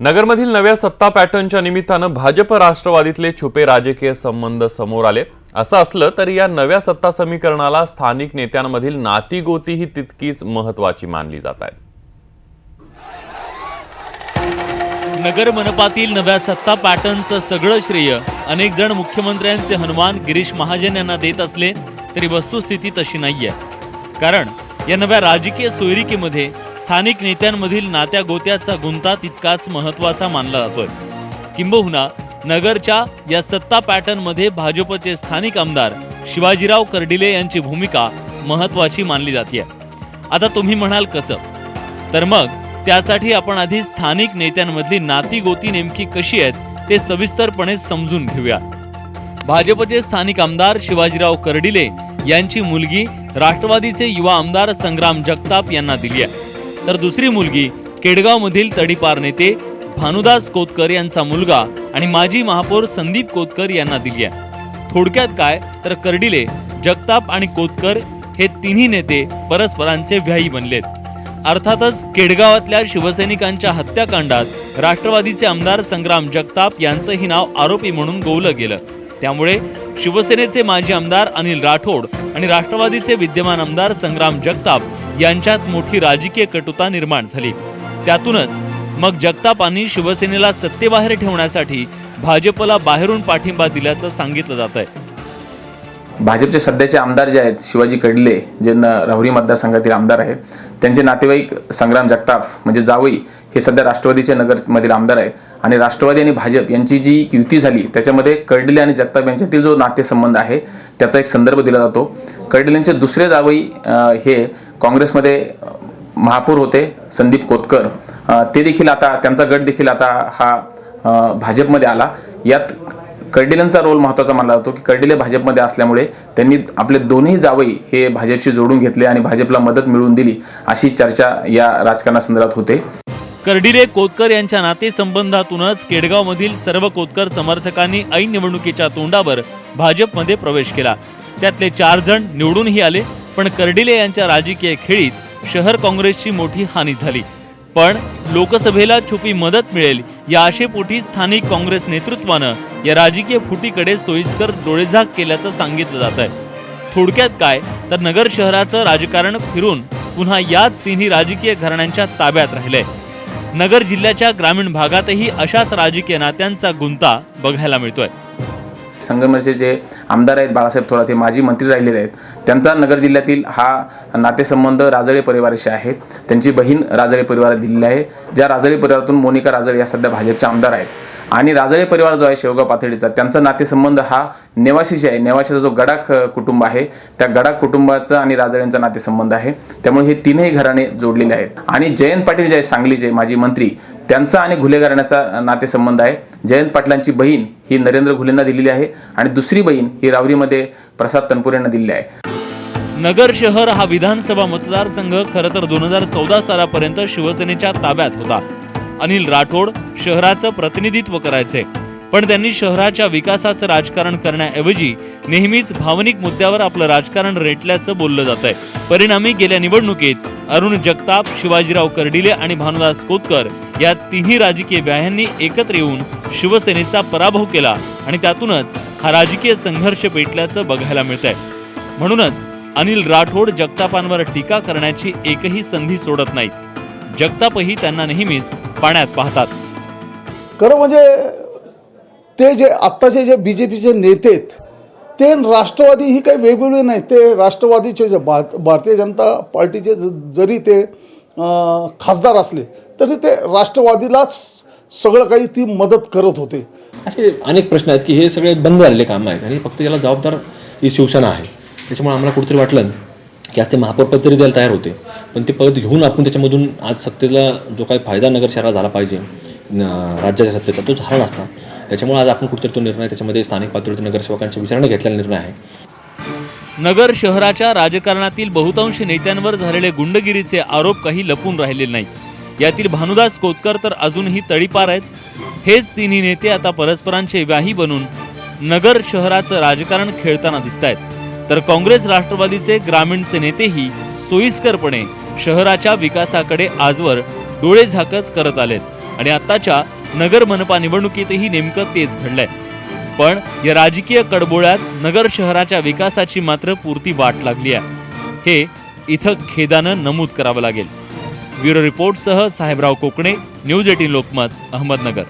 नगरमधील नव्या सत्ता पॅटर्नच्या निमित्तानं भाजप राष्ट्रवादीतले छुपे राजकीय संबंध समोर आले। असं असलं तरी या नव्या सत्ता समीकरणाला स्थानिक नेत्यांमधील नातीगोतीही तितकीच महत्त्वाची मानली जात आहे। नगर मनपातील नव्या सत्ता पॅटर्नचं सगळं श्रेय अनेक जण मुख्यमंत्र्यांचे हनुमान गिरीश महाजन यांना देत असले तरी वस्तुस्थिती तशी नाहीये। कारण या नव्या राजकीय सोयरिकेमध्ये स्थानिक नेत्यांमधील नात्या गोत्याचा गुंता तितकाच महत्त्वाचा मानला जातोय। किंबहुना नगरच्या या सत्ता पॅटर्न मध्ये भाजपचे स्थानिक आमदार शिवाजीराव कर्डिले यांची भूमिका महत्त्वाची मानली जाते। आता तुम्ही म्हणाल कसं? तर मग त्यासाठी आपण आधी स्थानिक नेत्यांमधली नाती गोती नेमकी कशी आहेत ते सविस्तरपणे समजून घेऊया। भाजपचे स्थानिक आमदार शिवाजीराव कर्डिले यांची मुलगी राष्ट्रवादीचे युवा आमदार संग्राम जगताप यांना दिली आहे, तर दुसरी मुलगी केडगाव मधील तडीपार नेते भानुदास कोतकर यांचा मुलगा आणि माजी महापौर संदीप कोतकर यांना दिली आहे। थोडक्यात काय तर कर्डिले, जगताप आणि कोतकर हे तिन्ही नेते परस्परांचे व्याही बनलेत। अर्थातच केडगावातल्या शिवसैनिकांच्या हत्याकांडात राष्ट्रवादीचे आमदार संग्राम जगताप यांचंही नाव आरोपी म्हणून गोवलं गेलं। त्यामुळे शिवसेनेचे माजी आमदार अनिल राठोड आणि राष्ट्रवादीचे विद्यमान आमदार संग्राम जगताप यांच्यात मोठी राजकीय कटुता निर्माण झाली। त्यातूनच मग जगतापांनी शिवसेनेला सत्तेबाहेर ठेवण्यासाठी भाजपला बाहेरून पाठिंबा दिल्याचं सांगितलं जात आहे। भाजपचे सध्याचे आमदार जे आहेत शिवाजी कर्डिले, जे राहुरी मतदारसंघातील आमदार आहेत, त्यांचे नातेवाईक संग्राम जगताप म्हणजे जावई हे सध्या राष्ट्रवादीचे नगरमधील आमदार आहे। आणि राष्ट्रवादी आणि भाजप यांची जी युती झाली त्याच्यामध्ये कर्डिले आणि जगताप यांच्यातील जो नातेसंबंध आहे त्याचा एक संदर्भ दिला जातो। कर्डिलेंचे दुसरे जावई हे काँग्रेसमध्ये महापौर होते संदीप कोतकर, ते देखील आता त्यांचा गट देखील आता हा भाजपमध्ये आला। यात कर्डिलेंचा रोल महत्त्वाचा मानला जातो की कर्डिले भाजपमध्ये असल्यामुळे त्यांनी आपले दोन्ही जावई हे भाजपशी जोडून घेतले आणि भाजपला मदत मिळवून दिली, अशी चर्चा या राजकारणासंदर्भात होते। कर्डिले कोतकर यांच्या नातेसंबंधातूनच केडगावमधील सर्व कोतकर समर्थकांनी ऐन निवडणुकीच्या तोंडावर भाजपमध्ये प्रवेश केला। त्यातले 4 जण निवडूनही आले, पण कर्डिले यांच्या राजकीय खेळीत शहर काँग्रेसची मोठी हानी झाली। पण लोकसभेला छुपी मदत मिळेल या आशेपोटी स्थानिक काँग्रेस नेतृत्वानं या राजकीय फुटीकडे सोयीस्कर डोळेझाक केल्याचं सांगितलं जात आहे। थोडक्यात काय तर नगर शहराचं राजकारण फिरून पुन्हा याच तिन्ही राजकीय घराण्यांच्या ताब्यात राहिलंय। नगर जिल्ह्याच्या ग्रामीण भागातही अशाच राजकीय नात्यांचा गुंता बघायला मिळतोय। संगमनेरचे जे आमदार आहेत बाळासाहेब थोरात हे माजी मंत्री राहिलेले आहेत, त्यांचा नगर जिल्ह्यातील हा नातेसंबंध राजळे परिवाराशी आहे। त्यांची बहीण राजळे परिवारात दिलेली आहे, ज्या राजळे परिवारातून मोनिका राजळे या सध्या भाजपच्या आमदार आहेत। आणि राजळे परिवार जो आहे शेवगाव पाथर्डीचा, त्यांचा नातेसंबंध हा नेवाशीशी आहे। नेवाशीचा जो गडाख कुटुंब आहे त्या गडाख कुटुंबाचा आणि राजळेंचा नातेसंबंध आहे, त्यामुळे हे तीनही घराणे जोडलेले आहेत। आणि जयंत पाटील जे आहेत सांगलीचे माजी मंत्री, त्यांचा आणि घुले घराण्याचा नातेसंबंध आहे। जयंत पाटलांची बहीण ही नरेंद्र घुलेंना दिलेली आहे आणि दुसरी बहीण ही रावरीमध्ये प्रसाद तनपुरे यांना दिलेली आहे। नगर शहर हा विधानसभा मतदारसंघ खरं तर 2014 सालापर्यंत शिवसेनेच्या ताब्यात होता। अनिल राठोड शहराचं प्रतिनिधित्व करायचे, पण त्यांनी शहराच्या विकासाचं राजकारण करण्याऐवजी नेहमीच भावनिक मुद्द्यावर आपलं राजकारण रेटल्याचं बोललं जात आहे। परिणामी गेल्या निवडणुकीत अरुण जगताप, शिवाजीराव कर्डिले आणि भानुदास कोतकर या तिन्ही राजकीय व्याह्यांनी एकत्र येऊन शिवसेनेचा पराभव केला आणि त्यातूनच हा राजकीय संघर्ष पेटल्याचं बघायला मिळतंय। म्हणूनच अनिल राठोड जगतापांवर टीका करण्याची एकही संधी सोडत नाहीत। जगतापही त्यांना नेहमीच पाण्यात पाहतात। खरं म्हणजे ते जे आत्ताचे जे बीजेपीचे नेते आहेत ते राष्ट्रवादी ही काही वेगवेगळे नाही। ते राष्ट्रवादीचे जे भारतीय जनता पार्टीचे जरी ते खासदार असले तरी ते राष्ट्रवादीलाच सगळं काही ती मदत करत होते। असे अनेक प्रश्न आहेत की हे सगळे बंद झालेले काम आहेत आणि फक्त याला जबाबदार ही शिवसेना आहे। त्याच्यामुळे आम्हाला कुठेतरी वाटलं की आज ते महापौरपद तरी द्यायला तयार होते, पण ते पद घेऊन आपण त्याच्यामधून आज सत्तेला जो काही फायदा नगर शहराला झाला पाहिजे राज्याच्या सत्तेचा तो झाला नसता। त्याच्यामुळे आज आपण कुठेतरी तो निर्णय त्याच्यामध्ये स्थानिक पातळीवरती नगरसेवकांच्या विचाराने घेतलेला निर्णय आहे। नगर शहराच्या राजकारणातील बहुतांश नेत्यांवर झालेले गुंडगिरीचे आरोप काही लपून राहिलेले नाहीत। यातील भानुदास कोतकर तर अजूनही तडीपार आहेत। हेच तिन्ही नेते आता परस्परांचे व्याही बनून नगर शहराचं राजकारण खेळताना दिसतायत, तर काँग्रेस राष्ट्रवादीचे ग्रामीणचे नेतेही सोयीस्करपणे शहराच्या विकासाकडे आजवर डोळे झाकच करत आलेत। आणि आताच्या नगर मनपा निवडणुकीतही नेमकं तेच घडलंय. पण या राजकीय कडबोळ्यात नगर शहराच्या विकासाची मात्र पुरती वाट लागली आहे, हे इथं खेदानं नमूद करावं लागेल. ब्युरो रिपोर्टसह साहेबराव कोकणे, न्यूज 18 लोकमत, अहमदनगर.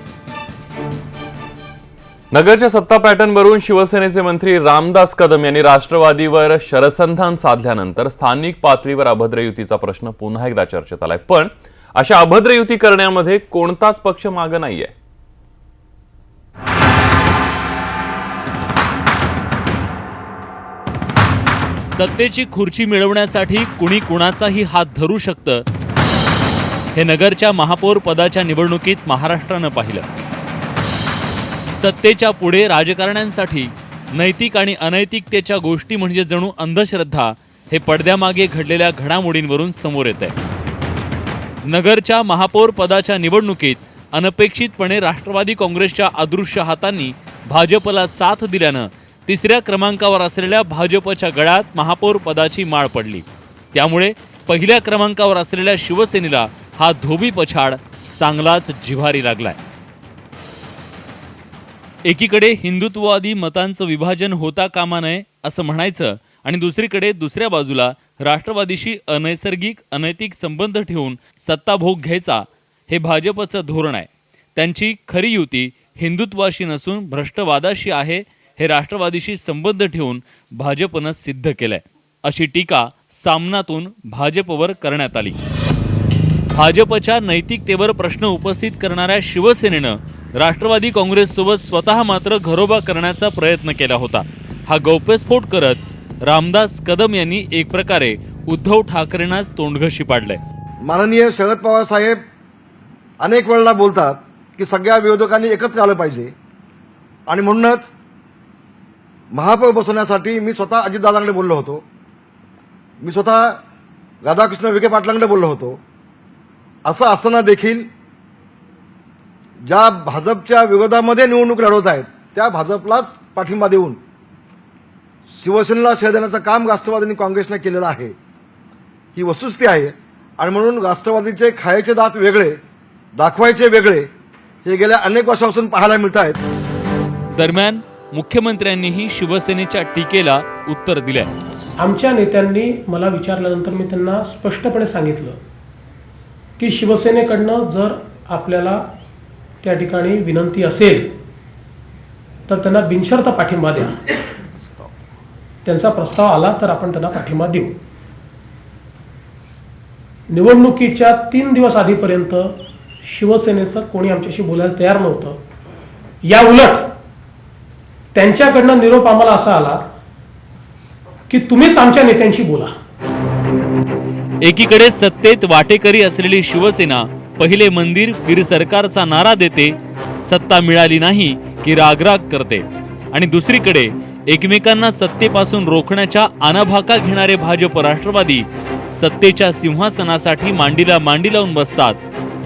नगरच्या सत्ता पॅटर्नवरून शिवसेनेचे मंत्री रामदास कदम यांनी राष्ट्रवादीवर शरसंधान साधल्यानंतर स्थानिक पातळीवर अभद्र युतीचा प्रश्न पुन्हा एकदा चर्चेत आलाय. पण अशा अभद्र युती करण्यामध्ये कोणताच पक्ष मागे नाहीये. सत्तेची खुर्ची मिळवण्यासाठी कुणी कुणाचाही हात धरू शकतं, हे नगरच्या महापौर पदाच्या निवडणुकीत महाराष्ट्रानं पाहिलं. सत्तेच्या पुढे राजकारण्यांसाठी नैतिक आणि अनैतिकतेच्या गोष्टी म्हणजे जणू अंधश्रद्धा, हे पडद्यामागे घडलेल्या घडामोडींवरून समोर येतंय. नगरच्या महापौर पदाच्या निवडणुकीत अनपेक्षितपणे राष्ट्रवादी काँग्रेसच्या अदृश्य हातांनी भाजपला साथ दिल्यानं तिसऱ्या क्रमांकावर असलेल्या भाजपच्या गळ्यात महापौर पदाची माळ पडली. त्यामुळे पहिल्या क्रमांकावर असलेल्या शिवसेनेला हा धोबी पछाड चांगलाच जिव्हारी लागलाय. एकीकडे हिंदुत्ववादी मतांचं विभाजन होता कामा नये असं म्हणायचं आणि दुसरीकडे दुसऱ्या बाजूला राष्ट्रवादीशी अनैसर्गिक अनैतिक संबंध ठेवून सत्ताभोग घ्यायचा, हे भाजपचं धोरण आहे. त्यांची खरी युती हिंदुत्वाशी नसून भ्रष्टवादाशी आहे, हे राष्ट्रवादीशी संबंध ठेवून भाजपनं सिद्ध केलंय, अशी टीका सामनातून भाजपवर करण्यात आली. भाजपच्या नैतिकतेवर प्रश्न उपस्थित करणाऱ्या शिवसेनेनं राष्ट्रवादी काँग्रेससोबत स्वतः मात्र घरोबा करण्याचा प्रयत्न केला होता. हा गौप्यस्फोट करत रामदास कदम यांनी एक प्रकारे उद्धव ठाकरेंनाच तोंडघशी पाडलंय. माननीय शरद पवार साहेब अनेक वेळेला बोलतात की सगळ्या विरोधकांनी एकत्र आलं पाहिजे आणि म्हणूनच महापौर बसवण्यासाठी मी स्वतः अजितदादांकडे बोललो होतो, मी स्वतः राधाकृष्ण विखे पाटलांकडे बोललो होतो. असं असताना देखील ज्या भाजपच्या विरोधामध्ये निवडणूक लढवत आहेत त्या भाजपलाच पाठिंबा देऊन शिवसेनेला शह देण्याचं काम राष्ट्रवादी काँग्रेसने केलेलं आहे, ही वस्तुस्थिती आहे. आणि म्हणून राष्ट्रवादीचे खायचे दात वेगळे, दाखवायचे वेगळे, हे गेल्या अनेक वर्षापासून पाहायला मिळत आहेत. दरम्यान मुख्यमंत्र्यांनीही शिवसेनेच्या टीकेला उत्तर दिलंय. आमच्या नेत्यांनी मला विचारल्यानंतर मी त्यांना स्पष्टपणे सांगितलं की शिवसेनेकडनं जर आपल्याला त्या ठिकाणी विनंती असेल तर त्यांना बिनशर्त पाठिंबा द्या. त्यांचा प्रस्ताव आला तर आपण त्यांना पाठिंबा देऊ. निवडणुकीच्या 3 दिवस आधीपर्यंत शिवसेनेचं कोणी आमच्याशी बोलायला तयार नव्हतं. या उलट त्यांच्याकडनं निरोप आम्हाला असा आला की तुम्हीच आमच्या नेत्यांशी बोला. एकीकडे सत्तेत वाटेकरी असलेली शिवसेना पहिले मंदिर फिर सरकारचा नारा देते, सत्ता मिळाली नाही की रागराग करते, आणि दुसरीकडे एकमेकांना सत्तेपासून रोखण्याच्या आनाभाका घेणारे भाजप राष्ट्रवादी सत्तेच्या सिंहासनासाठी मांडीला मांडी लावून बसतात.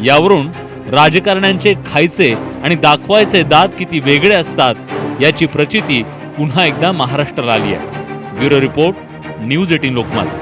यावरून राजकारण्यांचे खायचे आणि दाखवायचे दात किती वेगळे असतात याची प्रचिती पुन्हा एकदा महाराष्ट्राला आली आहे. Bureau report, news 18 Lokmat.